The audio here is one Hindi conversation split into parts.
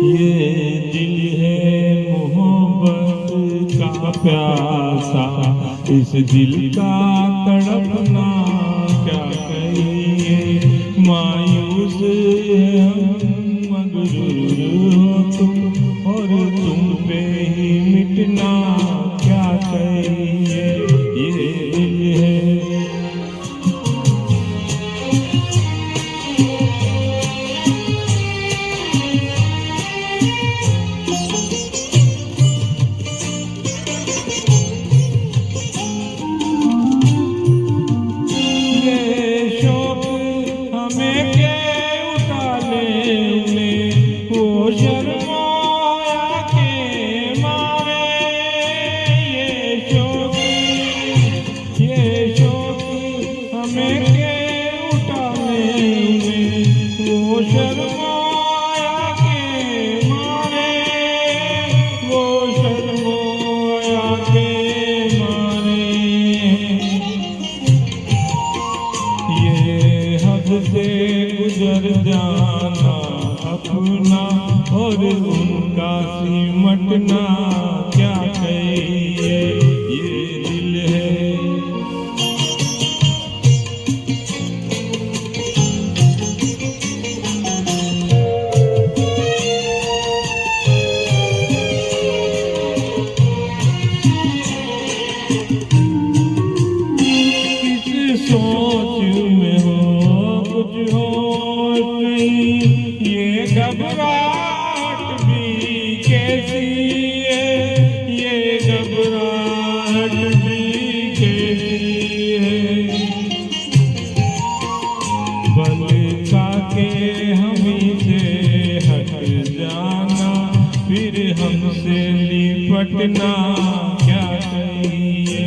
ये दिल है मोहब्बत का प्यासा, इस दिल का तड़पना क्या कहिए। मायूस है हम मगरूर हो तुम, और तुम पे ही मिटना क्या कहिए। ये दिल है गुजर जाना अपना, और उनका सिमटना क्या कहिए। ये दिल है किस सोच में हो कुछ होश नहीं, ये घबराहट भी कैसी है, ये घबराहट भी कैसी है। बल के हम से हट जाना, फिर हमसे लिपटना क्या कहिए।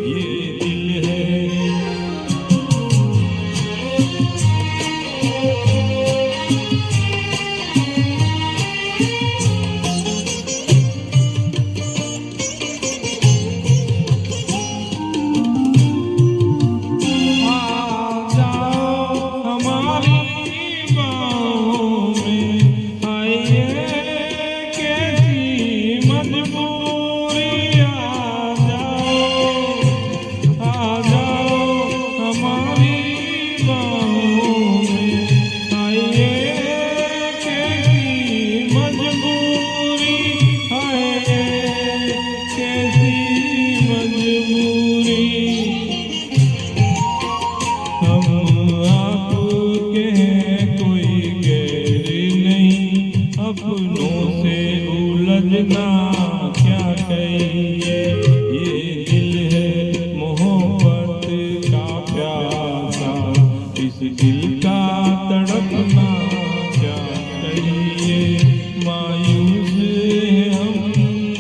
ये दिल है क्या कहिए। ये दिल है मोहब्बत का प्यासा, इस दिल का तड़पना क्या कहिए। मायूस है हम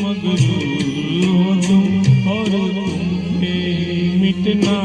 मगरूर हो तुम, और तुम पे ही मिटना